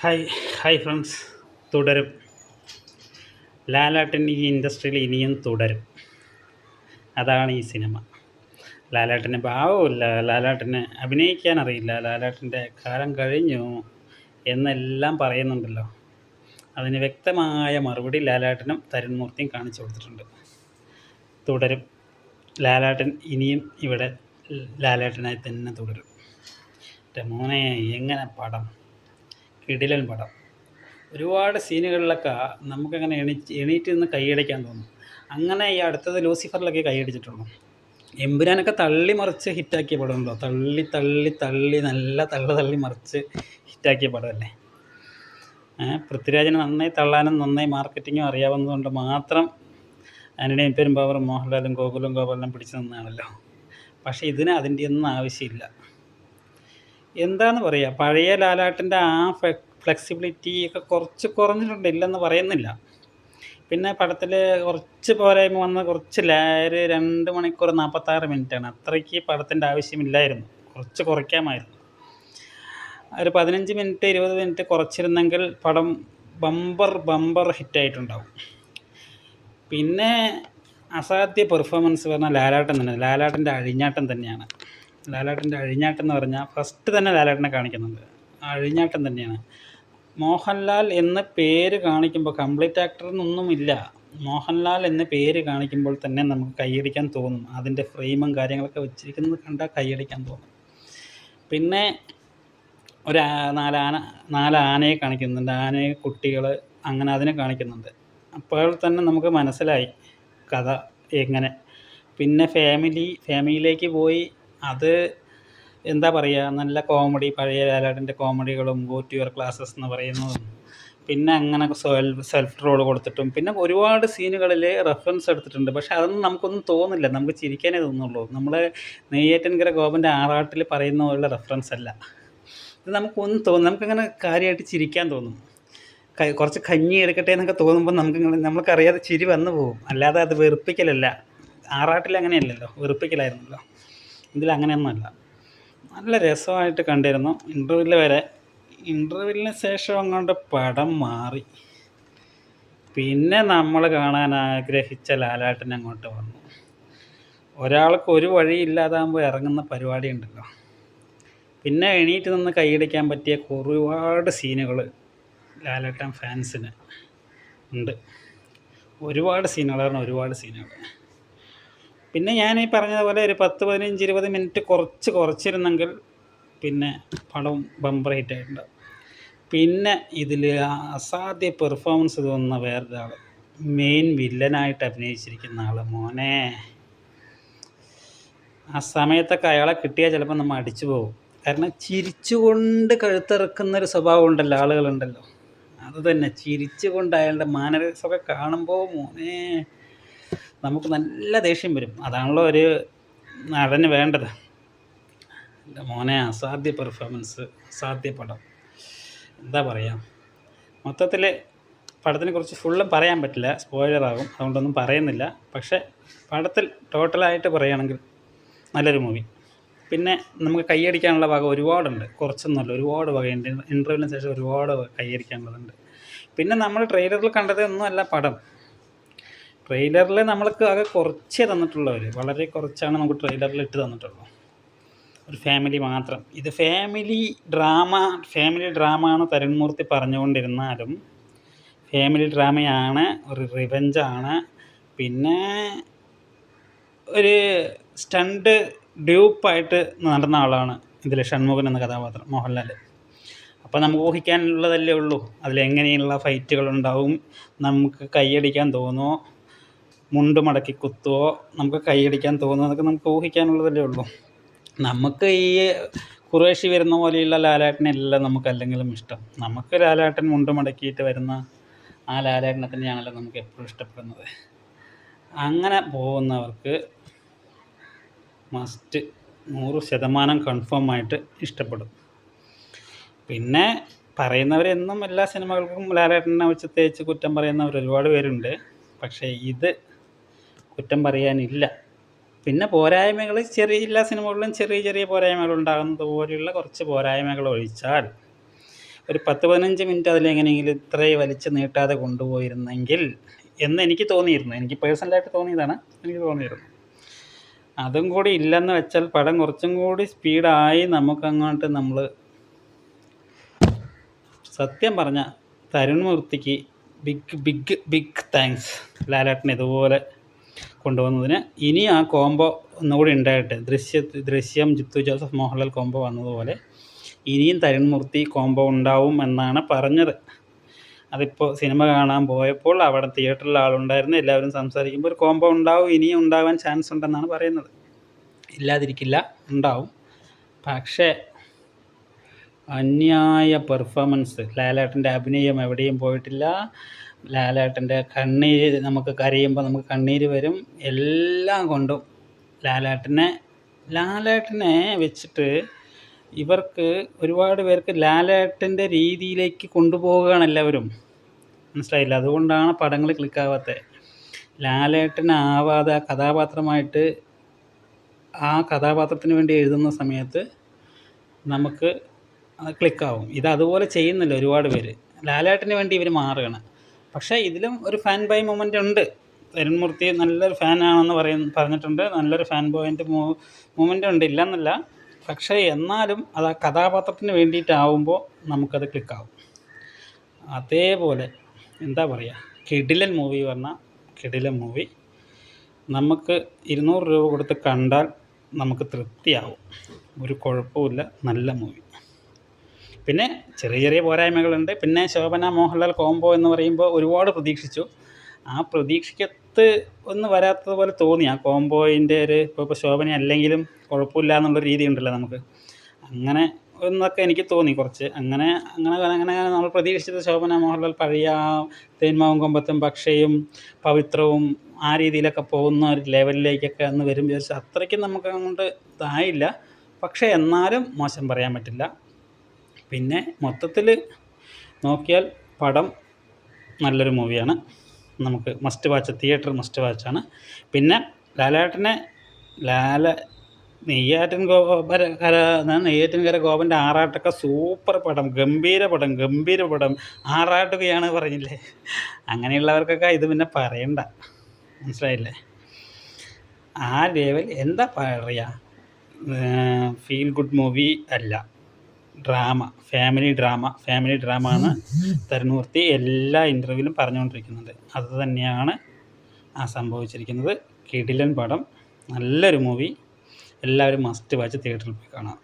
Hi hi friends. തുടരും. ലാലേട്ടൻ ഈ ഇൻഡസ്ട്രിയിൽ ഇനിയും തുടരും. അതാണ് ഈ സിനിമ. ലാലേട്ടന് ഭാവമില്ല, ലാലേട്ടന് അഭിനയിക്കാൻ അറിയില്ല, ലാലേട്ടൻ്റെ കാലം കഴിഞ്ഞു എന്നെല്ലാം പറയുന്നുണ്ടല്ലോ. അതിന് വ്യക്തമായ മറുപടി ലാലേട്ടനും തരുൺമൂർത്തിയും കാണിച്ചു കൊടുത്തിട്ടുണ്ട്. തുടരും. ലാലേട്ടൻ ഇനിയും ഇവിടെ ലാലേട്ടനായി തന്നെ തുടരും. എൻ്റെ മോനെ, എങ്ങനെ പടം! കിടിലൻ പടം. ഒരുപാട് സീനുകളിലൊക്കെ നമുക്കങ്ങനെ എണീറ്റ് നിന്ന് കൈയടിക്കാൻ തോന്നും. അങ്ങനെ ഈ അടുത്തത് ലൂസിഫറിലൊക്കെ കൈയടിച്ചിട്ടുള്ളൂ. എമ്പുരാനൊക്കെ തള്ളി മറിച്ച് ഹിറ്റാക്കിയ പടമുണ്ടോ? തള്ളി തള്ളി തള്ളി നല്ല തള്ളി മറിച്ച് ഹിറ്റാക്കിയ പടമല്ലേ. പൃഥ്വിരാജിന് നന്നായി തള്ളാനും നന്നായി മാർക്കറ്റിങ്ങും അറിയാവുന്നതുകൊണ്ട് മാത്രം ആൻ്റണിയും പെരുമ്പാവൂറും മോഹൻലാലും ഗോകുലും ഗോപാലനും പിടിച്ചു നിന്നാണല്ലോ. പക്ഷേ ഇതിന് അതിൻ്റെ ഒന്നും ആവശ്യമില്ല. എന്താണെന്ന് പറയുക, പഴയ ലാലാട്ടിൻ്റെ ആ ഫ്ലെക്സിബിലിറ്റി ഒക്കെ കുറച്ച് കുറഞ്ഞിട്ടുണ്ട്, ഇല്ലെന്ന് പറയുന്നില്ല. പിന്നെ പടത്തിൽ കുറച്ച് പോരായ്മ വന്ന് കുറച്ച് ഒരു 2 മണിക്കൂർ 46 മിനിറ്റാണ്. അത്രയ്ക്ക് പടത്തിൻ്റെ ആവശ്യമില്ലായിരുന്നു, കുറച്ച് കുറയ്ക്കാമായിരുന്നു. ഒരു 15 മിനിറ്റ് 20 മിനിറ്റ് കുറച്ചിരുന്നെങ്കിൽ പടം ബമ്പർ ഹിറ്റായിട്ടുണ്ടാവും. പിന്നെ അസാധ്യ പെർഫോമൻസ് പറഞ്ഞാൽ ലാലാട്ടൻ തന്നെ. ലാലാട്ടൻ്റെ അഴിഞ്ഞാട്ടം തന്നെയാണ്. ലാലേട്ടൻ്റെ അഴിഞ്ഞാട്ടം എന്ന് പറഞ്ഞാൽ ഫസ്റ്റ് തന്നെ ലാലേട്ടനെ കാണിക്കുന്നുണ്ട്. അഴിഞ്ഞാട്ടം തന്നെയാണ്. മോഹൻലാൽ എന്ന് പേര് കാണിക്കുമ്പോൾ, കംപ്ലീറ്റ് ആക്ടർ എന്നൊന്നുമില്ല, മോഹൻലാൽ എന്ന് പേര് കാണിക്കുമ്പോൾ തന്നെ നമുക്ക് കൈയടിക്കാൻ തോന്നും. അതിൻ്റെ ഫ്രെയിമും കാര്യങ്ങളൊക്കെ വെച്ചിരിക്കുന്നത് കണ്ടാൽ കൈയടിക്കാൻ തോന്നും. പിന്നെ ഒരു 4 ആനയെ കാണിക്കുന്നുണ്ട്, ആനയെ കുട്ടികൾ, അങ്ങനെ അതിനെ കാണിക്കുന്നുണ്ട്. അപ്പോൾ തന്നെ നമുക്ക് മനസ്സിലായി കഥ എങ്ങനെ. പിന്നെ ഫാമിലിയിലേക്ക് പോയി. അത് എന്താ പറയുക, നല്ല കോമഡി, പഴയ ലാലേട്ടൻ്റെ കോമഡികളും ഗോ ടു യുവർ ക്ലാസ്സസ് എന്ന് പറയുന്നതും, പിന്നെ അങ്ങനെ സെൽഫ് റോൾ കൊടുത്തിട്ടും, പിന്നെ ഒരുപാട് സീനുകളിൽ റെഫറൻസ് എടുത്തിട്ടുണ്ട്. പക്ഷെ അതൊന്നും നമുക്കൊന്നും തോന്നില്ല, നമുക്ക് ചിരിക്കാനേ തോന്നുള്ളൂ. നമ്മൾ നെയ്യാറ്റിൻകര ഗോപൻ്റെ ആറാട്ടിൽ പറയുന്ന പോലുള്ള റെഫറൻസ് അല്ല ഇത്. നമുക്കൊന്നും തോന്നും, നമുക്കങ്ങനെ കാര്യമായിട്ട് ചിരിക്കാൻ തോന്നും. കുറച്ച് കഞ്ഞി എടുക്കട്ടെ എന്നൊക്കെ തോന്നുമ്പോൾ നമുക്കറിയാതെ ചിരി വന്നു പോകും. അല്ലാതെ അത് വെറുപ്പിക്കലല്ല. ആറാട്ടിൽ അങ്ങനെയല്ലല്ലോ, വെറുപ്പിക്കലായിരുന്നല്ലോ. ഇതിലങ്ങനെയൊന്നുമല്ല. നല്ല രസമായിട്ട് കണ്ടിരുന്നു. ഇൻ്റർവെല്ലിന് ശേഷം അങ്ങോട്ട് പടം മാറി. പിന്നെ നമ്മൾ കാണാൻ ആഗ്രഹിച്ച ലാലേട്ടൻ അങ്ങോട്ട് വന്നു. ഒരാൾക്ക് ഒരു വഴിയില്ലാതാകുമ്പോൾ ഇറങ്ങുന്ന പരിപാടി ഉണ്ടല്ലോ. പിന്നെ എണീറ്റ് നിന്ന് കൈയടിക്കാൻ പറ്റിയ ഒരുപാട് സീനുകൾ ലാലേട്ടൻ ഫാൻസിന് ഉണ്ട്. ഒരുപാട് സീനുകൾ. പിന്നെ ഞാൻ ഈ പറഞ്ഞതുപോലെ ഒരു 10, 15, 20 മിനിറ്റ് കുറച്ചിരുന്നെങ്കിൽ പിന്നെ പടം ബമ്പർ ഹിറ്റായിട്ടുണ്ടാവും. പിന്നെ ഇതിൽ അസാധ്യ പെർഫോമൻസ് തോന്നുന്ന വേറൊരാൾ, മെയിൻ വില്ലനായിട്ട് അഭിനയിച്ചിരിക്കുന്ന ആൾ, മോനെ, ആ സമയത്തൊക്കെ അയാളെ കിട്ടിയാൽ ചിലപ്പോൾ നമ്മൾ അടിച്ചു പോകും. കാരണം ചിരിച്ചുകൊണ്ട് കഴുത്തിറക്കുന്നൊരു സ്വഭാവം ഉണ്ടല്ലോ, ആളുകളുണ്ടല്ലോ. അത് തന്നെ, ചിരിച്ചുകൊണ്ട് അയാളുടെ മാനറിസമൊക്കെ കാണുമ്പോൾ മോനെ നമുക്ക് നല്ല ദേഷ്യം വരും. അതാണല്ലോ ഒരു നടന് വേണ്ടത്. എൻ്റെ മോനെ, അസാധ്യ പെർഫോമൻസ്, അസാധ്യ പടം. എന്താ പറയുക, മൊത്തത്തിൽ പടത്തിനെ കുറിച്ച് ഫുള്ളും പറയാൻ പറ്റില്ല, സ്പോയിലറാകും, അതുകൊണ്ടൊന്നും പറയുന്നില്ല. പക്ഷേ പടത്തിൽ ടോട്ടലായിട്ട് പറയുകയാണെങ്കിൽ നല്ലൊരു മൂവി. പിന്നെ നമുക്ക് കൈയടിക്കാനുള്ള വക ഒരുപാടുണ്ട്, കുറച്ചൊന്നുമല്ല, ഒരുപാട് വകയുണ്ട്. ഇൻ്റർവ്യൂവിന് ശേഷം ഒരുപാട് കൈയടിക്കാനുള്ളതുണ്ട്. പിന്നെ നമ്മൾ ട്രെയിലറിൽ കണ്ടതൊന്നുമല്ല പടം. ട്രെയിലറിൽ നമ്മൾക്ക് ആകെ കുറച്ചേ തന്നിട്ടുള്ളവർ, വളരെ കുറച്ചാണ് നമുക്ക് ട്രെയിലറിൽ ഇട്ട് തന്നിട്ടുള്ളൂ. ഒരു ഫാമിലി മാത്രം. ഇത് ഫാമിലി ഡ്രാമ ആണ് തരുൺമൂർത്തി പറഞ്ഞുകൊണ്ടിരുന്നാലും ഫാമിലി ഡ്രാമയാണ്, ഒരു റിവെഞ്ചാണ്. പിന്നെ ഒരു സ്റ്റണ്ട് ഡ്യൂപ്പായിട്ട് നടന്ന ആളാണ് ഇതിൽ ഷൺമുഖൻ എന്ന കഥാപാത്രം, മോഹൻലാൽ. അപ്പോൾ നമുക്ക് ഊഹിക്കാനുള്ളതല്ലേ ഉള്ളൂ. അതിലെങ്ങനെയുള്ള ഫൈറ്റുകളുണ്ടാവും, നമുക്ക് കൈയടിക്കാൻ തോന്നുമോ, മുണ്ട് മടക്കി കുത്തുമോ, നമുക്ക് കൈയടിക്കാൻ തോന്നുമോ, അതൊക്കെ നമുക്ക് ഊഹിക്കാനുള്ളതല്ലേ ഉള്ളൂ. നമുക്ക് ഈ ഖുറേഷി വരുന്ന പോലെയുള്ള ലാലേട്ടനെല്ലാം നമുക്ക് അല്ലെങ്കിലും ഇഷ്ടം. നമുക്ക് ലാലേട്ടൻ മുണ്ട് മടക്കിയിട്ട് വരുന്ന ആ ലാലേട്ടനെ തന്നെയാണല്ലോ നമുക്ക് എപ്പോഴും ഇഷ്ടപ്പെടുന്നത്. അങ്ങനെ പോകുന്നവർക്ക് മസ്റ്റ് 100% കൺഫേം ആയിട്ട് ഇഷ്ടപ്പെടും. പിന്നെ പറയുന്നവരെന്നും എല്ലാ സിനിമകൾക്കും ലാലേട്ടനെ വെച്ച് തേച്ച് കുറ്റം പറയുന്നവർ ഒരുപാട് പേരുണ്ട്. പക്ഷേ ഇത് കുറ്റം പറയാനില്ല. പിന്നെ പോരായ്മകൾ എല്ലാ സിനിമകളിലും ചെറിയ പോരായ്മകൾ ഉണ്ടാകുന്നത് പോലെയുള്ള കുറച്ച് പോരായ്മകൾ ഒഴിച്ചാൽ ഒരു 10-15 മിനിറ്റ് അതിലെങ്ങനെയെങ്കിലും ഇത്രയും വലിച്ച് നീട്ടാതെ കൊണ്ടുപോയിരുന്നെങ്കിൽ എന്ന് എനിക്ക് തോന്നിയിരുന്നു. എനിക്ക് പേഴ്സണലായിട്ട് തോന്നിയതാണ്, എനിക്ക് തോന്നിയിരുന്നു. അതും കൂടി ഇല്ലെന്ന് വെച്ചാൽ പടം കുറച്ചും കൂടി സ്പീഡായി നമുക്കങ്ങോട്ട് നമ്മൾ സത്യം പറഞ്ഞ തരുൺ മൂർത്തിക്ക് ബിഗ് ബിഗ് ബിഗ് താങ്ക്സ്. ലാലേട്ടൻ ഇതുപോലെ കൊണ്ടുവന്നതിന്. ഇനി ആ കോംബോ ഒന്നുകൂടി ഉണ്ടായിട്ട് ദൃശ്യം ജിത്തു ജോസഫ് മോഹൻലാൽ കോംബോ വന്നതുപോലെ ഇനിയും തരുൺ മൂർത്തി കോംബോ ഉണ്ടാവും എന്നാണ് പറഞ്ഞത്. അതിപ്പോൾ സിനിമ കാണാൻ പോയപ്പോൾ അവിടെ തിയേറ്ററിൽ ആളുണ്ടായിരുന്നു, എല്ലാവരും സംസാരിക്കുമ്പോൾ ഒരു കോംബോ ഉണ്ടാവും, ഇനിയും ഉണ്ടാവാൻ ചാൻസ് ഉണ്ടെന്നാണ് പറയുന്നത്. ഇല്ലാതിരിക്കില്ല, ഉണ്ടാവും. പക്ഷേ അന്യായ പെർഫോമൻസ്. ലാലേട്ടൻ്റെ അഭിനയം എവിടെയും പോയിട്ടില്ല. ലാലേട്ടൻ്റെ കണ്ണീര്, നമുക്ക് കരയുമ്പോൾ നമുക്ക് കണ്ണീര് വരും. എല്ലാം കൊണ്ടും ലാലേട്ടനെ വെച്ചിട്ട് ഇവർക്ക് ഒരുപാട് പേർക്ക് ലാലേട്ടൻ്റെ രീതിയിലേക്ക് കൊണ്ടുപോവുകയാണ് എല്ലാവരും. മനസ്സിലായില്ല? അതുകൊണ്ടാണ് പടങ്ങൾ ക്ലിക്കാവാത്തത്. ലാലേട്ടനാവാതെ കഥാപാത്രമായിട്ട് ആ കഥാപാത്രത്തിന് വേണ്ടി എഴുതുന്ന സമയത്ത് നമുക്ക് അത് ക്ലിക്കാവും. ഇത് അതുപോലെ ചെയ്യുന്നില്ല ഒരുപാട് പേര്. ലാലേട്ടന് വേണ്ടി ഇവർ മാറുകയാണ്. പക്ഷേ ഇതിലും ഒരു ഫാൻ ബോയ് മൊമെൻ്റ് ഉണ്ട്. തരുൺ മൂർത്തി നല്ലൊരു ഫാനാണെന്ന് പറഞ്ഞിട്ടുണ്ട്. നല്ലൊരു ഫാൻ ബോയിൻ്റെ മൊമെൻ്റ് ഉണ്ട്, ഇല്ലെന്നല്ല. പക്ഷേ എന്നാലും അത് ആ കഥാപാത്രത്തിന് വേണ്ടിയിട്ടാവുമ്പോൾ നമുക്കത് ക്ലിക്കാവും. അതേപോലെ എന്താ പറയുക, കിടിലൻ മൂവി പറഞ്ഞാൽ കിടിലൻ മൂവി. നമുക്ക് 200 രൂപ കൊടുത്ത് കണ്ടാൽ നമുക്ക് തൃപ്തിയാവും. ഒരു കുഴപ്പമില്ല, നല്ല മൂവി. പിന്നെ ചെറിയ ചെറിയ പോരായ്മകളുണ്ട്. പിന്നെ ശോഭന മോഹൻലാൽ കോംബോ എന്ന് പറയുമ്പോൾ ഒരുപാട് പ്രതീക്ഷിച്ചു. ആ പ്രതീക്ഷയ്ക്കത്ത് ഒന്നും വരാത്തതുപോലെ തോന്നി. ആ കോംബോയിൻ്റെ ഒരു ഇപ്പോൾ ശോഭന അല്ലെങ്കിലും കുഴപ്പമില്ല എന്നുള്ള രീതി ഉണ്ടല്ലോ നമുക്ക്, അങ്ങനെ എന്നൊക്കെ എനിക്ക് തോന്നി കുറച്ച്. അങ്ങനെ നമ്മൾ പ്രതീക്ഷിച്ചത് ശോഭന മോഹൻലാൽ പഴയ തേന്മാവും കൊമ്പത്തും പക്ഷിയും പവിത്രവും ആ രീതിയിലൊക്കെ പോകുന്ന ഒരു ലെവലിലേക്കൊക്കെ അന്ന് വരും വിചാരിച്ചു. അത്രയ്ക്കും നമുക്ക് അങ്ങോട്ട് ഇതായില്ല. പക്ഷേ എന്നാലും മോശം പറയാൻ പറ്റില്ല. പിന്നെ മൊത്തത്തിൽ നോക്കിയാൽ പടം നല്ലൊരു മൂവിയാണ്. നമുക്ക് മസ്റ്റ് വാച്ച്, തിയേറ്റർ മസ്റ്റ് വാച്ചാണ്. പിന്നെ നെയ്യാറ്റിൻകര ഗോപൻ്റെ ആറാട്ടൊക്കെ സൂപ്പർ പടം, ഗംഭീര പടം. ആറാട്ടുകയാണ് പറഞ്ഞില്ലേ, അങ്ങനെയുള്ളവർക്കൊക്കെ ഇത് പിന്നെ പറയണ്ട. മനസ്സിലായില്ലേ? ആ ലെവൽ എന്താ പറയുക, ഫീൽ ഗുഡ് മൂവി അല്ല, ഡ്രാമ, ഫാമിലി ഡ്രാമ ആണ് തരുൺ മൂർത്തി എല്ലാ ഇൻ്റർവ്യൂവിലും പറഞ്ഞുകൊണ്ടിരിക്കുന്നത്. അത് തന്നെയാണ് സംഭവിച്ചിരിക്കുന്നത്. കിടിലൻ പടം, നല്ലൊരു മൂവി. എല്ലാവരും മസ്റ്റ് വാച്ച്, തിയേറ്ററിൽ പോയി കാണാം.